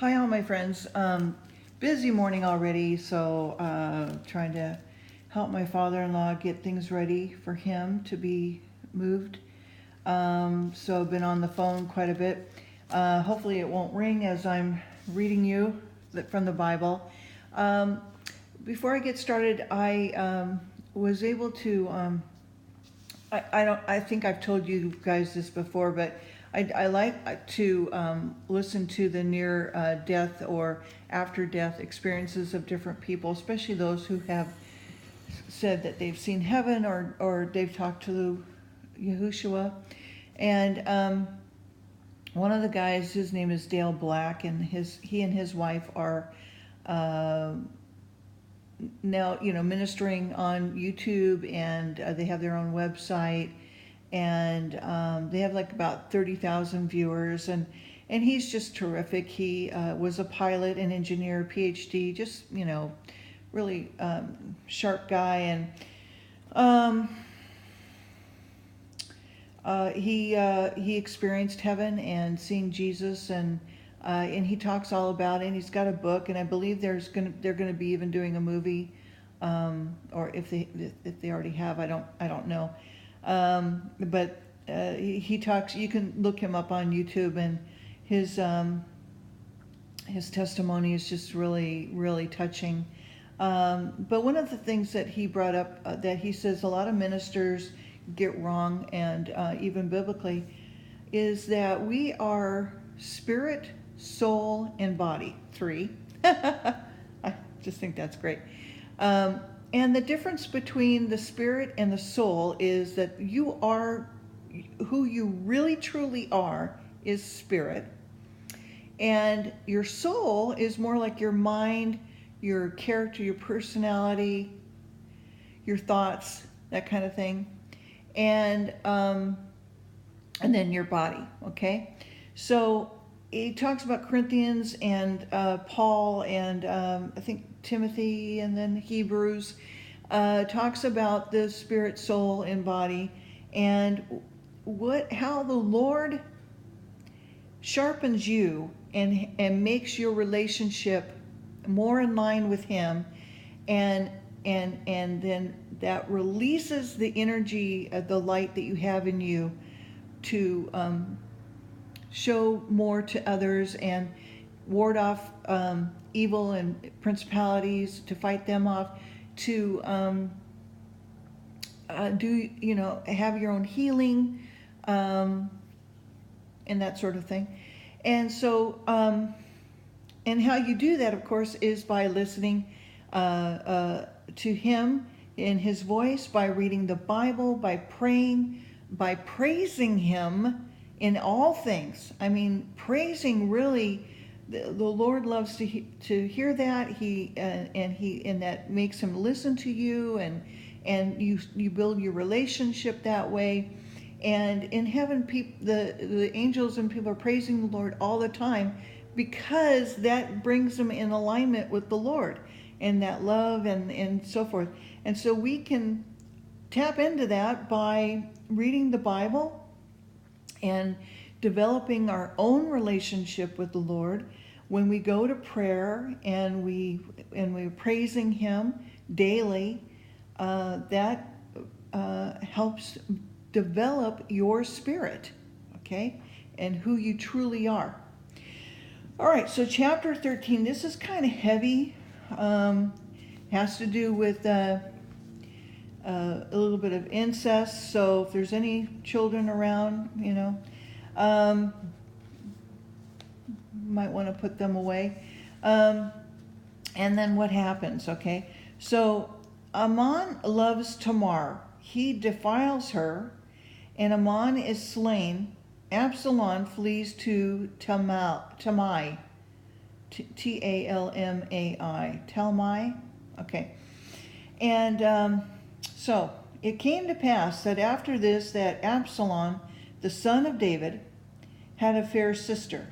Hi, all my friends. Busy morning already, so trying to help my father-in-law get things ready for him to be moved. So I've been on the phone quite a bit. Hopefully it won't ring as I'm reading you from the Bible. Um, Before I get started, I was able to I think I've told you guys this before, but I like to listen to the near death or after death experiences of different people, especially those who have said that they've seen heaven or they've talked to Yahushua. And one of the guys, his name is Dale Black, and he and his wife are uh, now ministering on YouTube, and they have their own website, and they have like about 30,000 viewers, and he's just terrific. He was a pilot and engineer, PhD, just really sharp guy, and um, he experienced heaven and seeing Jesus, and he talks all about it. And he's got a book, and I believe they're gonna be even doing a movie, or if they already have, I don't know. But he talks. You can look him up on YouTube, and his testimony is just really touching. But one of the things that he brought up, that he says a lot of ministers get wrong, and even biblically, is that we are spirit, soul, and body. Three. I just think that's great. And the difference between the spirit and the soul is that you are who you really truly are is spirit, and your soul is more like your mind, your character, your personality, your thoughts, that kind of thing, and then your body. Okay, so he talks about Corinthians and Paul and I think Timothy, and then Hebrews, talks about the spirit, soul, and body, and how the Lord sharpens you and makes your relationship more in line with Him, and then that releases the energy of the light that you have in you to show more to others and ward off evil and principalities, to fight them off, to have your own healing, and that sort of thing. And so and how you do that, of course, is by listening to Him in His voice, by reading the Bible, by praying, by praising Him in all things. I mean, praising really, the Lord loves to hear that. And that makes Him listen to you, and you build your relationship that way. And in heaven, the angels and people are praising the Lord all the time, because that brings them in alignment with the Lord and that love and so forth. And so we can tap into that by reading the Bible and developing our own relationship with the Lord. When we go to prayer and we're praising Him daily, that helps develop your spirit, okay, and who you truly are. All right, so chapter 13, this is kind of heavy. Has to do with a little bit of incest. So if there's any children around, might want to put them away. And then what happens, okay? So Ammon loves Tamar. He defiles her, and Ammon is slain. Absalom flees to Talmai, Talmai, Talmai, okay. And so it came to pass that after this, that Absalom, the son of David, had a fair sister,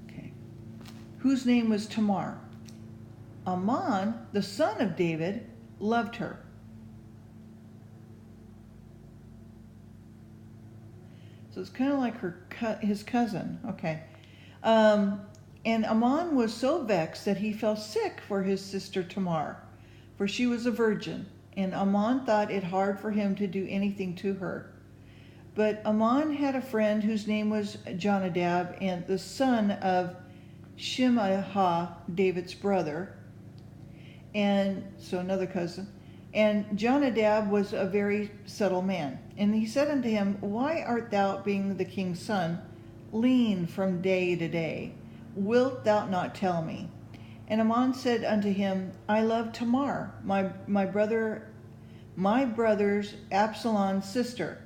okay, whose name was Tamar. Ammon, the son of David, loved her. So it's kind of like his cousin. Okay. And Ammon was so vexed that he fell sick for his sister Tamar, for she was a virgin, and Ammon thought it hard for him to do anything to her. But Ammon had a friend whose name was Jonadab, and the son of Shimei, David's brother, and so another cousin. And Jonadab was a very subtle man. And he said unto him, Why art thou, being the king's son, lean from day to day? Wilt thou not tell me? And Ammon said unto him, I love Tamar, my brother's Absalom's sister.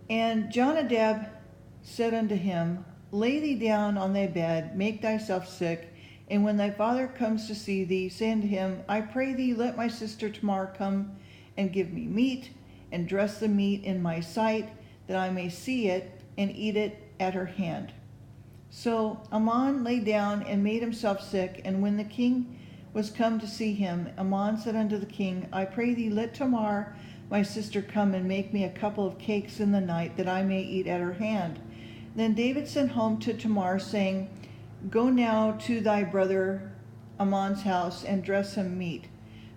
And Jonadab said unto him, Lay thee down on thy bed, make thyself sick, and when thy father comes to see thee, say unto him, I pray thee, let my sister Tamar come and give me meat, and dress the meat in my sight, that I may see it, and eat it at her hand. So Ammon lay down and made himself sick, and when the king was come to see him, Ammon said unto the king, I pray thee, let Tamar my sister come and make me a couple of cakes in the night, that I may eat at her hand. Then David sent home to Tamar, saying, Go now to thy brother Ammon's house, and dress him meat.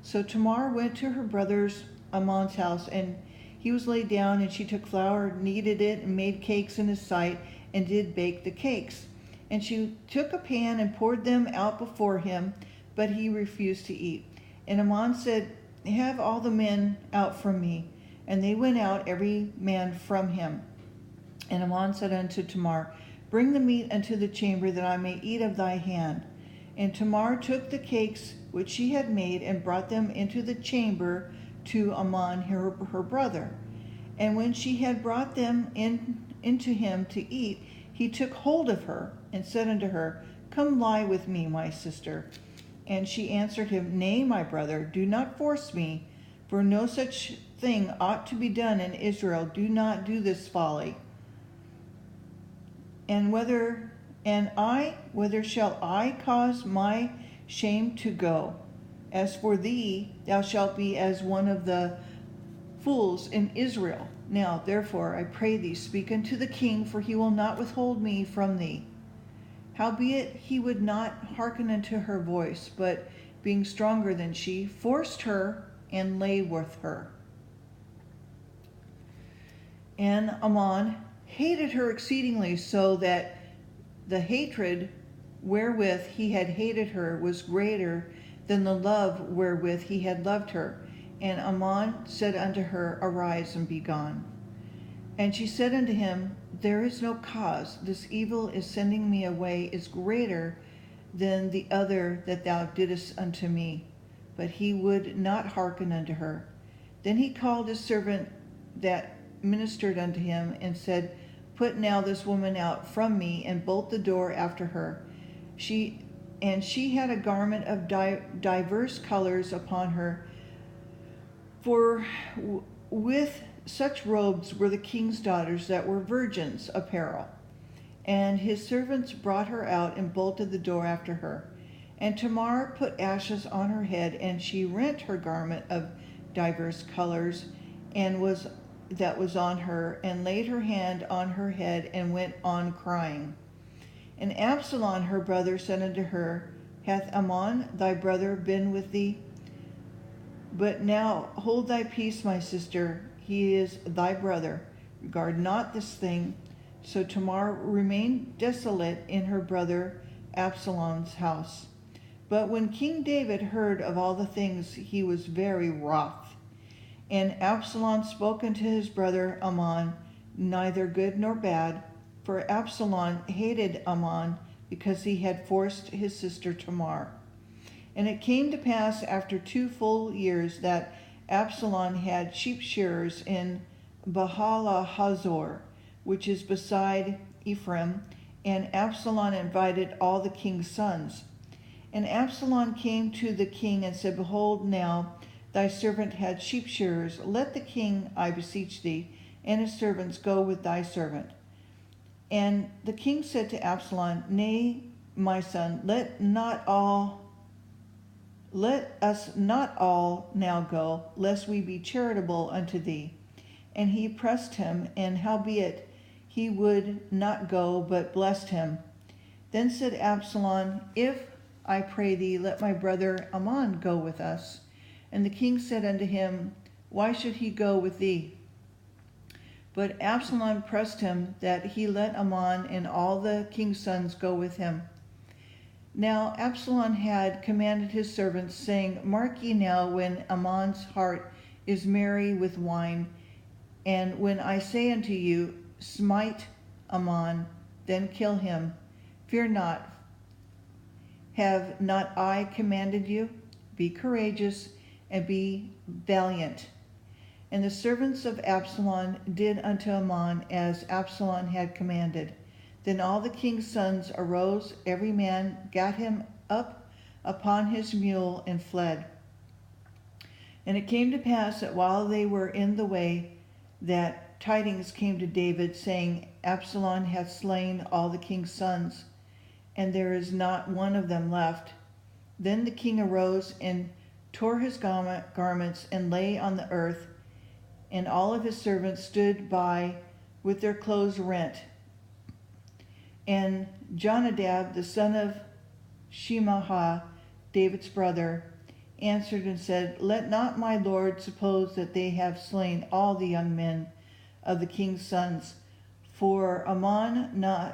So Tamar went to her brother's Ammon's house, and he was laid down, and she took flour, kneaded it, and made cakes in his sight, and did bake the cakes. And she took a pan and poured them out before him, but he refused to eat. And Ammon said, Have all the men out from me. And they went out, every man from him. And Ammon said unto Tamar, Bring the meat unto the chamber, that I may eat of thy hand. And Tamar took the cakes which she had made, and brought them into the chamber to Ammon her brother. And when she had brought them into him to eat, he took hold of her, and said unto her, Come lie with me, my sister. And she answered him, Nay, my brother, do not force me, for no such thing ought to be done in Israel. Do not do this folly. And whether shall I cause my shame to go? As for thee, thou shalt be as one of the fools in Israel. Now, therefore, I pray thee, speak unto the king, for he will not withhold me from thee. Howbeit he would not hearken unto her voice, but being stronger than she, forced her and lay with her. And Ammon hated her exceedingly, so that the hatred wherewith he had hated her was greater than the love wherewith he had loved her. And Ammon said unto her, Arise and be gone. And she said unto him, There is no cause. This evil is sending me away is greater than the other that thou didst unto me. But he would not hearken unto her. Then he called his servant that ministered unto him, and said, Put now this woman out from me, and bolt the door after her. She had a garment of diverse colors upon her, for with such robes were the king's daughters that were virgins' apparel. And his servants brought her out, and bolted the door after her. And Tamar put ashes on her head, and she rent her garment of diverse colors, and that was on her, and laid her hand on her head, and went on crying. And Absalom her brother said unto her, Hath Ammon thy brother been with thee? But now hold thy peace, my sister, he is thy brother. Regard not this thing. So Tamar remained desolate in her brother Absalom's house. But when King David heard of all the things, he was very wroth. And Absalom spoke unto his brother Ammon, neither good nor bad, for Absalom hated Ammon, because he had forced his sister Tamar. And it came to pass after 2 full years that Absalom had sheep shearers in Baal-hazor, which is beside Ephraim, and Absalom invited all the king's sons. And Absalom came to the king and said, Behold, now thy servant had sheep shearers. Let the king, I beseech thee, and his servants go with thy servant. And the king said to Absalom, Nay, my son, let us not all now go, lest we be charitable unto thee. And he pressed him, and howbeit he would not go, but blessed him. Then said Absalom, If, I pray thee, let my brother Ammon go with us. And the king said unto him, Why should he go with thee? But Absalom pressed him that he let Ammon and all the king's sons go with him. Now Absalom had commanded his servants, saying, Mark ye now when Ammon's heart is merry with wine, and when I say unto you, Smite Ammon, then kill him. Fear not, have not I commanded you? Be courageous and be valiant. And the servants of Absalom did unto Ammon as Absalom had commanded. Then all the king's sons arose, every man gat him up upon his mule and fled. And it came to pass that while they were in the way, that tidings came to David, saying, Absalom hath slain all the king's sons, and there is not one of them left. Then the king arose and tore his garments and lay on the earth, and all of his servants stood by with their clothes rent. And Jonadab, the son of Shemaiah, David's brother, answered and said, Let not my lord suppose that they have slain all the young men of the king's sons, for Ammon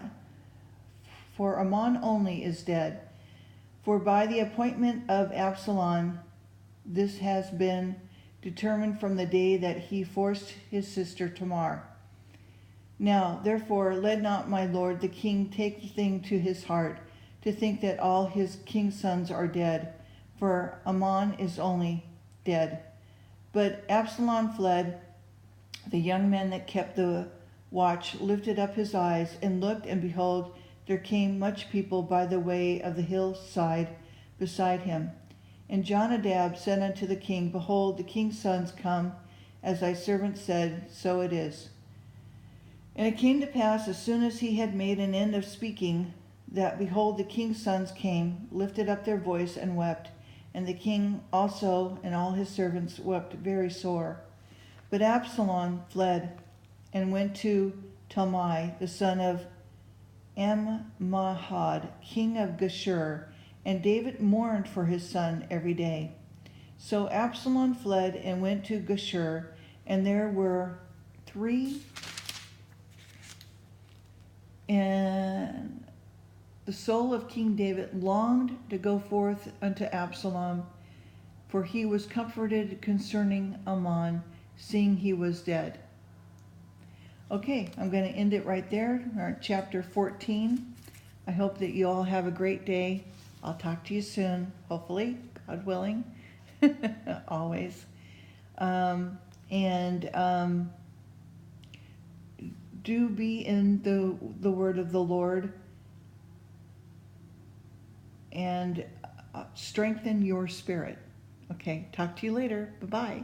only is dead. For by the appointment of Absalom, this has been determined from the day that he forced his sister Tamar. Now, therefore, let not my lord the king take the thing to his heart, to think that all his king's sons are dead, for Ammon is only dead. But Absalom fled. The young man that kept the watch lifted up his eyes and looked, and behold, there came much people by the way of the hillside beside him. And Jonadab said unto the king, Behold, the king's sons come, as thy servant said, so it is. And it came to pass, as soon as he had made an end of speaking, that, behold, the king's sons came, lifted up their voice, and wept. And the king also and all his servants wept very sore. But Absalom fled, and went to Talmai, the son of Ammihud, king of Geshur, and David mourned for his son every day. So Absalom fled and went to Geshur, and there were 3. And the soul of King David longed to go forth unto Absalom, for he was comforted concerning Ammon, seeing he was dead. Okay, I'm going to end it right there. We're at chapter 14. I hope that you all have a great day. I'll talk to you soon, hopefully, God willing, always. Do be in the word of the Lord, and strengthen your spirit. Okay, talk to you later. Bye-bye.